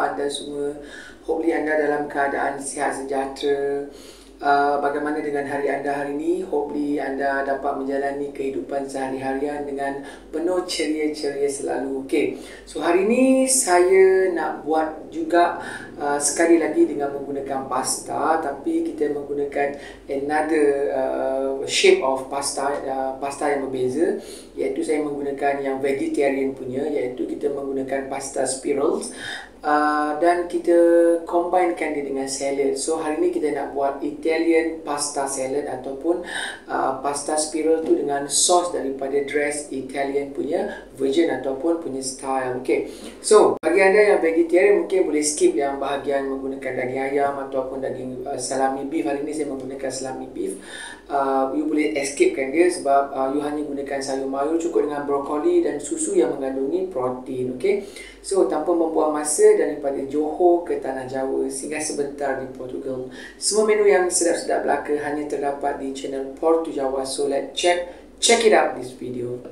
khabar anda semua? Hopefully anda dalam keadaan sihat sejahtera. Bagaimana dengan hari anda hari ini? Hopefully anda dapat menjalani kehidupan sehari-harian dengan penuh ceria-ceria selalu. Okay, so hari ini saya nak buat juga sekali lagi dengan menggunakan pasta, tapi kita menggunakan another shape of pasta, pasta yang berbeza, iaitu saya menggunakan yang vegetarian punya, iaitu kita menggunakan pasta spirals. Dan kita combinekan dia dengan salad. So hari ni kita nak buat Italian pasta salad ataupun pasta spiral tu dengan sos daripada dress Italian punya version ataupun punya style. Okay, so bagi anda yang vegetarian mungkin boleh skip yang bahagian menggunakan daging ayam ataupun daging salami beef. Hari ni saya menggunakan salami beef. You boleh escapekan dia sebab you hanya gunakan sayur mayur cukup dengan brokoli dan susu yang mengandungi protein. Okay, so tanpa membuang masa, daripada Johor ke Tanah Jawa, singgah sebentar di Portugal. Semua menu yang sedap-sedap belaka hanya terdapat di channel Portu Jawa. So let's check it out this video.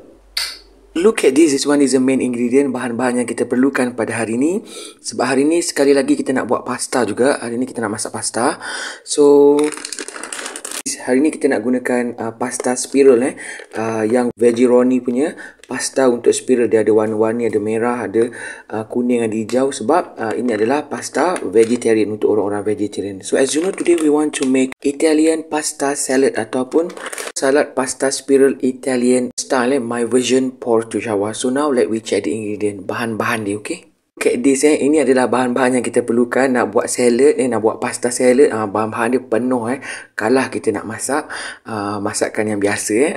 Look at this one is the main ingredient, bahan-bahan yang kita perlukan pada hari ini. Sebab hari ini sekali lagi kita nak buat pasta juga. Hari ini kita nak masak pasta. So hari ni kita nak gunakan pasta spiral yang veggiaroni punya pasta. Untuk spiral dia ada warna-warni, ada merah, ada kuning, ada hijau, sebab ini adalah pasta vegetarian untuk orang-orang vegetarian. So as you know, today we want to make Italian pasta salad ataupun salad pasta spiral Italian style, my version Portu Jawa. So now let we check the ingredient, bahan-bahan dia. Okay, look at this, ini adalah bahan-bahan yang kita perlukan nak buat salad, nak buat pasta salad. Bahan-bahan dia penuh, kalah kita nak masak masakan yang biasa.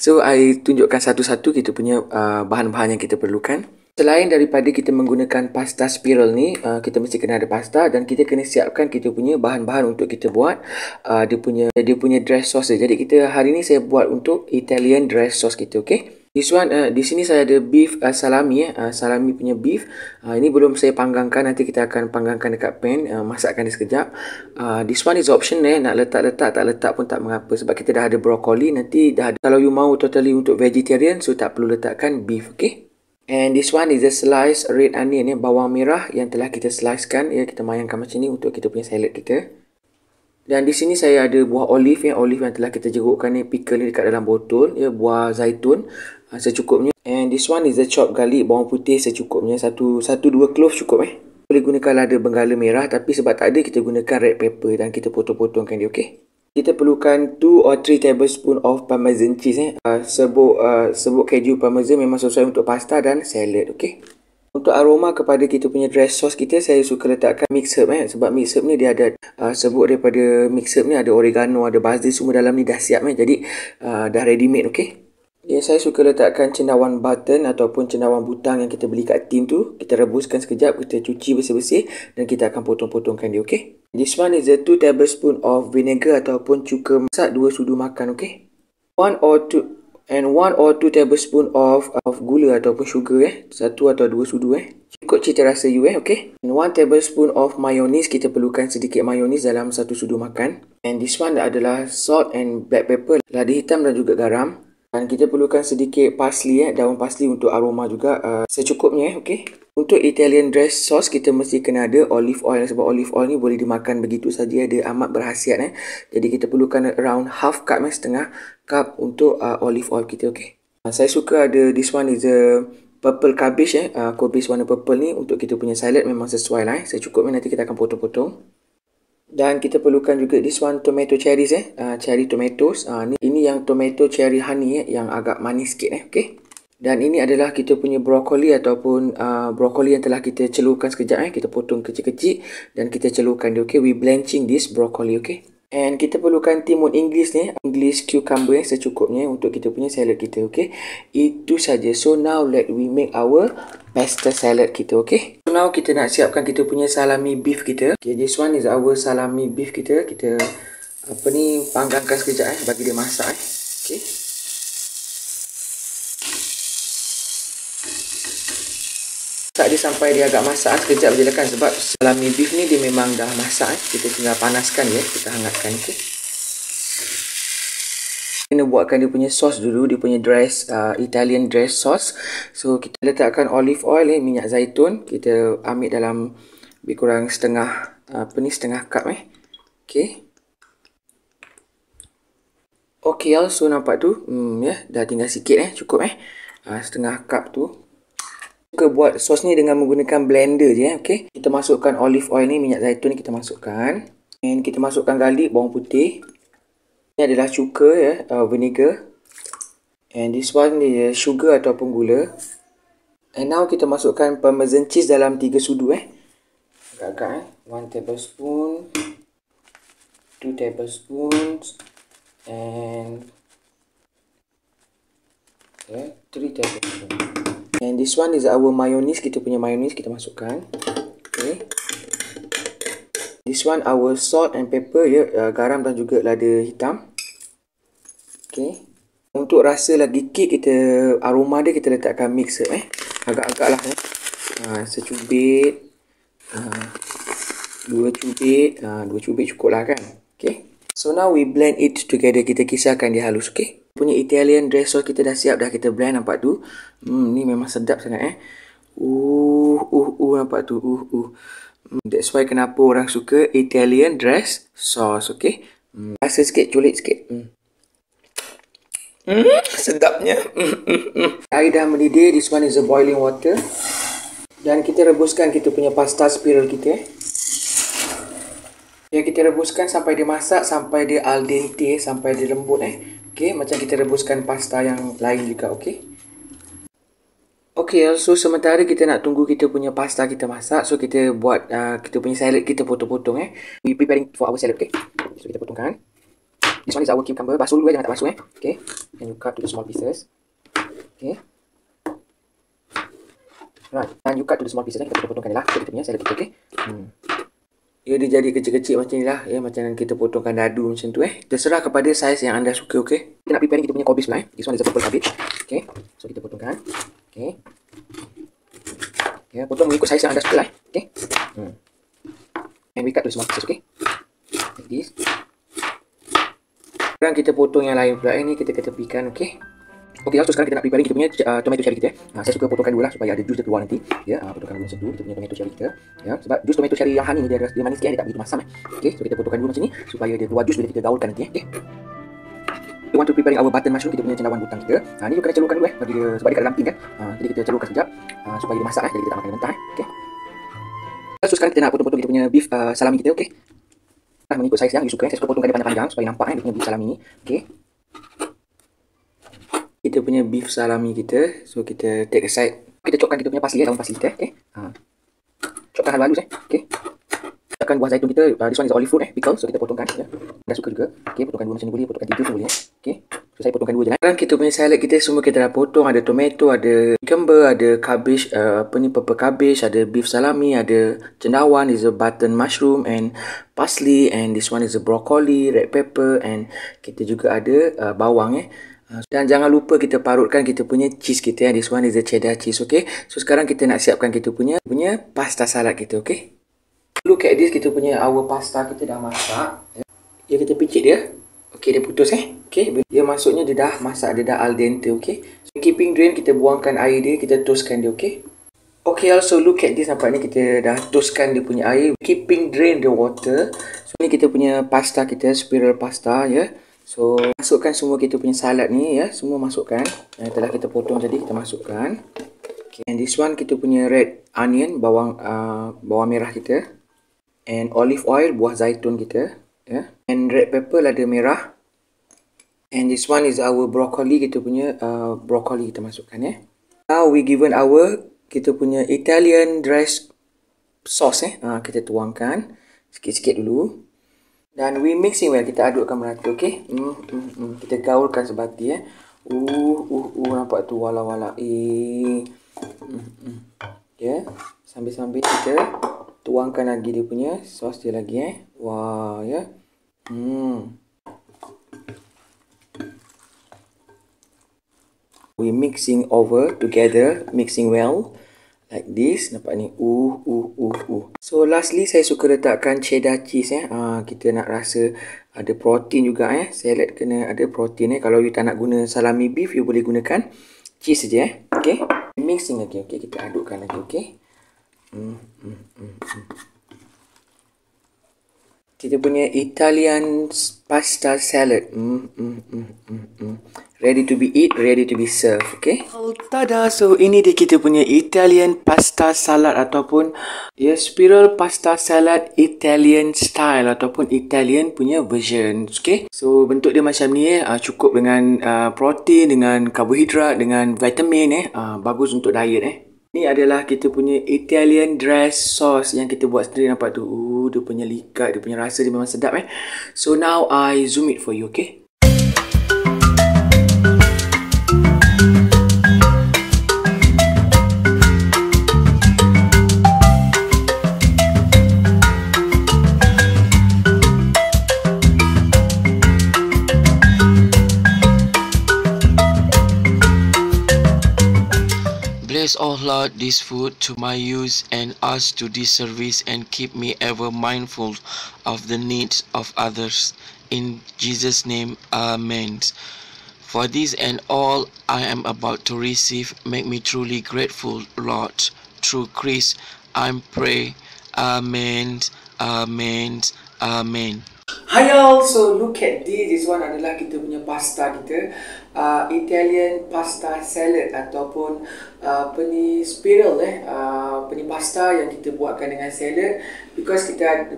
So I tunjukkan satu-satu kita punya bahan-bahan yang kita perlukan. Selain daripada kita menggunakan pasta spiral ni, kita mesti kena ada pasta dan kita kena siapkan kita punya bahan-bahan untuk kita buat dia punya dress sauce. Jadi kita hari ni saya buat untuk Italian dress sauce kita. Okay, this one, di sini saya ada beef salami, salami punya beef. Ini belum saya panggangkan, nanti kita akan panggangkan dekat pan, masakkan dia sekejap. This one is option, nak letak-letak tak letak pun tak mengapa, sebab kita dah ada brokoli. Nanti dah ada, kalau you mau totally untuk vegetarian, so tak perlu letakkan beef. Okay, and this one is a slice red onion, bawang merah yang telah kita slicekan, kita mayangkan macam ni untuk kita punya salad kita. Dan di sini saya ada buah olive, olive yang telah kita jerukkan pickle ni dekat dalam botol, buah zaitun secukupnya. And this one is the chopped garlic, bawang putih secukupnya, 1-2 clove cukup. Boleh gunakan lada benggala merah, tapi sebab tak ada kita gunakan red pepper dan kita potong-potongkan dia. Okay, kita perlukan 2 or 3 tablespoon of parmesan cheese, serbuk keju parmesan memang sesuai untuk pasta dan salad. Okay, untuk aroma kepada kita punya dress sauce kita, saya suka letakkan mix herb, sebab mix herb ni dia ada serbuk daripada mix herb ni, ada oregano, ada basil, semua dalam ni dah siap, jadi dah ready made. Okay, saya suka letakkan cendawan button ataupun cendawan butang yang kita beli kat tin tu. Kita rebuskan sekejap, kita cuci bersih-bersih dan kita akan potong-potongkan dia. Okay, this one is a 2 tablespoon of vinegar ataupun cuka masak 2 sudu makan. Okay, 1 or 2 tablespoon of gula ataupun sugar, 1 atau 2 sudu, ikut cita rasa you. Okay, and 1 tablespoon of mayonnaise, kita perlukan sedikit mayonnaise dalam 1 sudu makan. And this one adalah salt and black pepper, lada hitam dan juga garam. Dan kita perlukan sedikit parsley, daun parsley untuk aroma juga, secukupnya. Okay, untuk Italian dress sauce kita mesti kena ada olive oil, sebab olive oil ni boleh dimakan begitu saja, dia amat berkhasiat. Jadi kita perlukan around half cup, setengah cup untuk olive oil kita. Okay, saya suka ada this one is a purple cabbage, cabbage warna purple ni untuk kita punya salad memang sesuai lah. Secukupnya, nanti kita akan potong-potong. Dan kita perlukan juga this one tomato cherries, cherry tomatoes. Ini yang tomato cherry honey, yang agak manis sikit. Okay, dan ini adalah kita punya brokoli ataupun brokoli yang telah kita celurkan sekejap. Kita potong kecil-kecil dan kita celurkan dia. Okay, we blanching this broccoli. Okay, and kita perlukan timun English English cucumber secukupnya untuk kita punya salad kita. Okay, itu saja. So now let we make our pasta salad kita. Okay, so now kita nak siapkan kita punya salami beef kita. Okay, this one is our salami beef kita. Kita panggangkan sekejap, bagi dia masak. Okay, masak dia sampai dia agak masak sekejap je lah kan, sebab salami beef ni dia memang dah masak. Kita tinggal panaskan dia, kita hangatkan. Okay, kena buatkan dia punya sauce dulu, dia punya dress, Italian dress sauce. So kita letakkan olive oil ni, minyak zaitun. Kita ambil dalam lebih kurang setengah cup Okay. Okay, so nampak tu, dah tinggal sikit cukup setengah cup tu. Kita buat sos ni dengan menggunakan blender je okay. Kita masukkan olive oil ni, minyak zaitun ni kita masukkan. And kita masukkan garlic, bawang putih. Ini adalah cuka vinegar. And this one ni sugar ataupun gula. And now kita masukkan parmesan cheese dalam 3 sudu agak-agak 1 tablespoon, 2 tablespoons and 3 tablespoons. And this one is our mayonnaise, kita punya mayonnaise kita masukkan. Okay. This one our salt and pepper garam dan juga lada hitam. Okay. Untuk rasa lagi kick, kita aroma dia kita letakkan mixer agak-agak lah secubit, 2 cubit cukup lah kan. Okay. So now we blend it together, kita kisarkan dia halus okay. Punya Italian dress sauce kita dah siap dah, kita blend nampak tu. Ni memang sedap sangat nampak tu. That's why kenapa orang suka Italian dress sauce okay. Rasa sikit, culik sikit. Sedapnya. Air dah mendidih. This one is a boiling water. Dan kita rebuskan kita punya pasta spiral kita kita rebuskan sampai dia masak, sampai dia al dente, sampai dia lembut okay, macam kita rebuskan pasta yang lain juga okay. Okay, so sementara kita nak tunggu kita punya pasta kita masak, so kita buat kita punya salad kita potong-potong we preparing for our salad okay. So kita potongkan. This one is our cucumber. Basuh dulu jangan tak basuh okay. And you cut to the small pieces okay. Right, and you cut to the small pieces kita potongkan dia lah. So kita punya salad kita okay. Dia jadi kecil-kecil macam ni lah macam kita potongkan dadu macam tu Terserah kepada saiz yang anda suka okay. Kita nak prepare kita punya cabbage pula This one is a purple cabbage okay. So kita potongkan okay. Potong mengikut saiz yang anda suka lah okay. And we cut to the small pieces okay. Like this. Sekarang kita potong yang lain pula ni kita tepikan okay. Okay, so sekarang kita nak prepare kita punya tomato cherry kita. Saya suka potongkan dulu lah supaya ada jus dia keluar nanti. Potongkan dulu macam tu kita punya tomato cherry kita. Sebab jus tomato cherry yang honey ni dia manis sikit, dia tak begitu masam Okay, so kita potongkan dulu macam ni supaya dia keluar jus bila kita gaulkan nanti okay. We want to preparing our button mushroom, kita punya cendawan butang kita. Ni you kena celurkan dulu bagi dia, sebab dia kat dalam tin kan. Jadi kita celurkan sekejap supaya dia masak jadi kita tak makan mentah okay. So sekarang kita nak potong-potong kita punya beef salami kita okay. Mengikut saiz yang you suka. Saya suka potongkan dia panjang-panjang supaya nampak dia punya beef salami ni okay. Kita punya beef salami kita. So kita take aside. Kita chopkan kita punya parsley daun parsley kita okay. Chopkan halus okay. Chopkan buah zaitun kita. This one is olive fruit pickle. So kita potongkan Dah suka juga okay. Potongkan dua macam ni boleh, potongkan 3 pun boleh okay. So saya potongkan 2 je lah. Sekarang kita punya salad kita semua kita dah potong. Ada tomato, ada cucumber, ada cabbage, purple cabbage, ada beef salami, ada cendawan, is a button mushroom and parsley, and this one is a broccoli, red pepper, and kita juga ada bawang Dan jangan lupa kita parutkan kita punya cheese kita This one is the cheddar cheese okay. So sekarang kita nak siapkan kita punya pasta salad kita okay. Look at this, kita punya our pasta kita dah masak kita picit dia okay, dia putus okay. Dia maksudnya dia dah masak, dia dah al dente okay. So keeping drain, kita buangkan air dia, kita toastkan dia okay. Okay, also look at this, nampak ni kita dah toastkan dia punya air. Keeping drain the water. So ni kita punya pasta kita, spiral pasta So masukkan semua kita punya salad ni semua masukkan. Yang telah kita potong tadi kita masukkan. Okay. And this one kita punya red onion, bawang merah kita. And olive oil, buah zaitun kita And red pepper, lada merah. And this one is our broccoli, kita punya broccoli kita masukkan Now we given our kita punya Italian dress sauce kita tuangkan sikit-sikit dulu. Dan we mixing well, kita adukkan merata okay. Kita gaulkan sebati nampak tu wala-wala sambil-sambil kita tuangkan lagi dia punya sos dia lagi wah we mixing over together, mixing well Like this, nampak ni. So lastly, saya suka letakkan cheddar cheese kita nak rasa ada protein juga Salad kena ada protein Kalau you tak nak guna salami beef, you boleh gunakan cheese saja Okay. Mixing lagi. Okay, kita adukkan lagi. Okay. Kita punya Italian pasta salad. Ready to be eat, ready to be served. Okay. Oh, tada. So, ini dia kita punya Italian pasta salad ataupun spiral pasta salad Italian style ataupun Italian punya version. Okay. So, bentuk dia macam ni cukup dengan protein, dengan karbohidrat, dengan vitamin bagus untuk diet Ini adalah kita punya Italian dress sauce yang kita buat sendiri. Nampak tu. Dia punya likat, dia punya rasa dia memang sedap So now I zoom it for you, okay? Bless, O Lord, this food to my use and us to this service and keep me ever mindful of the needs of others. In Jesus' name, Amen. For this and all I am about to receive, make me truly grateful, Lord. Through Christ, I pray. Amen. Amen. Amen. Hi all, so look at this one adalah kita punya pasta kita Italian pasta salad ataupun spiral pasta yang kita buatkan dengan salad because kita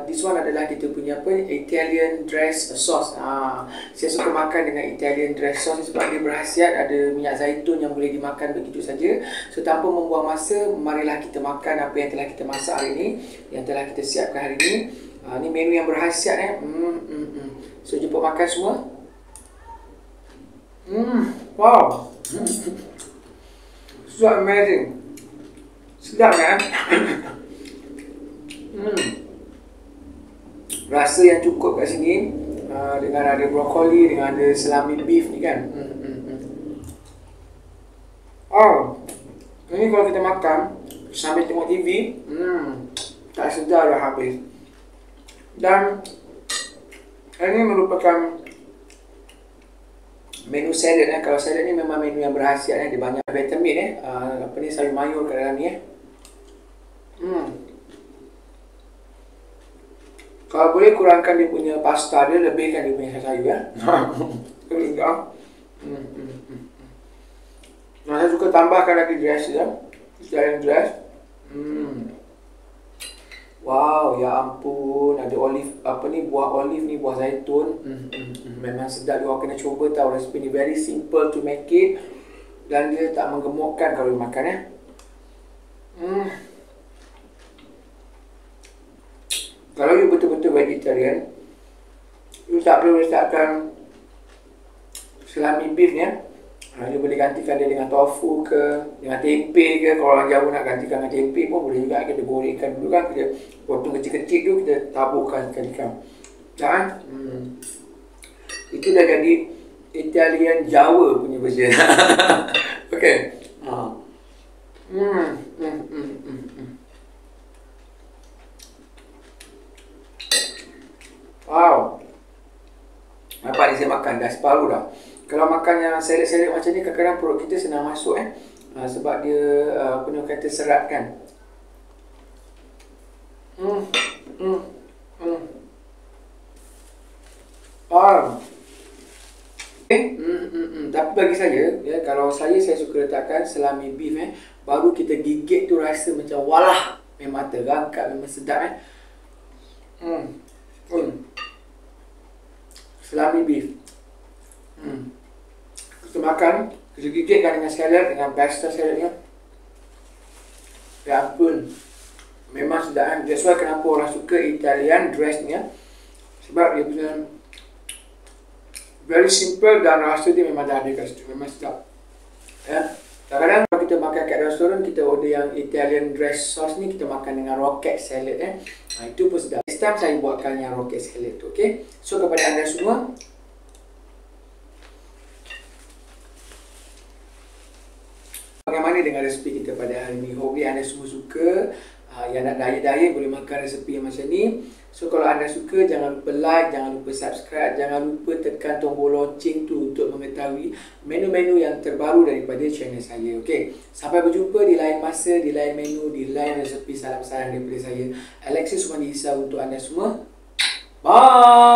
this one adalah kita punya Italian dress sauce. Saya suka makan dengan Italian dress sauce sebab dia berkhasiat, ada minyak zaitun yang boleh dimakan begitu saja. So tanpa membuang masa, marilah kita makan apa yang telah kita masak hari ini, yang telah kita siapkan hari ini. Ni menu yang berkhasiat So jumpa makan semua. Wow. So amazing. Sedap kan? Rasa yang cukup kat sini dengan ada brokoli, dengan ada salami beef ni kan. Ini kalau kita makan sambil tengok TV, tak sedar dah habis. Dan ini merupakan menu salad Kalau salad ni memang menu yang berkhasiat dia banyak vitamin sayur mayur kat dalam ni Kalau boleh kurangkan dia punya pasta dia, lebihkan dia punya sayur Saya suka tambahkan lagi dress Italian dress. Wow, ya ampun, ada buah olive ni, buah zaitun. Memang sedap, you kena cuba tahu resipi ni. Very simple to make it dan dia tak menggemukkan kalau you makan Kalau you betul-betul vegetarian, you tak perlu letakkan salami beef ni you boleh gantikan dia dengan tofu ke, dengan tempe ke. Kalau orang Jawa nak gantikan dengan tempe pun boleh juga. Kita gorengkan dulu kan, kita potong kecil-kecil tu, kita taburkan ikan. Itu dah jadi Italian Jawa punya version. Okay. Wow. Nampak ni saya makan dah separuh dah. Kalau makan yang salad-salad macam ni, kadang-kadang perut kita senang masuk sebab dia kata serat kan. Tapi bagi saya, kalau saya suka letakkan salami beef baru kita gigit tu rasa macam walah, memang terangkat, memang sedap salami beef. Kita makan, kita gigitkan dengan salad, dengan pasta saladnya. Ya ampun, memang sedap That's why kenapa orang suka Italian dress ni sebab dia punya very simple dan rasa dia memang dah ada kat situ, memang sedap. Kadang-kadang kalau kita makan kat restoran, kita order yang Italian dress sauce ni, kita makan dengan rocket salad itu pun sedap. Next time saya buatkan yang rocket salad tu, okay? So kepada anda semua, bagaimana mari dengan resepi kita pada hari ini. Hopefully anda semua suka. Yang nak diet boleh makan resepi yang macam ni. So kalau anda suka, jangan lupa like, jangan lupa subscribe, jangan lupa tekan tombol lonceng tu untuk mengetahui menu-menu yang terbaru daripada channel saya. Okey, sampai berjumpa di lain masa, di lain menu, di lain resepi. Salam sayang daripada saya, Alexis Wandi Isa, untuk anda semua. Bye.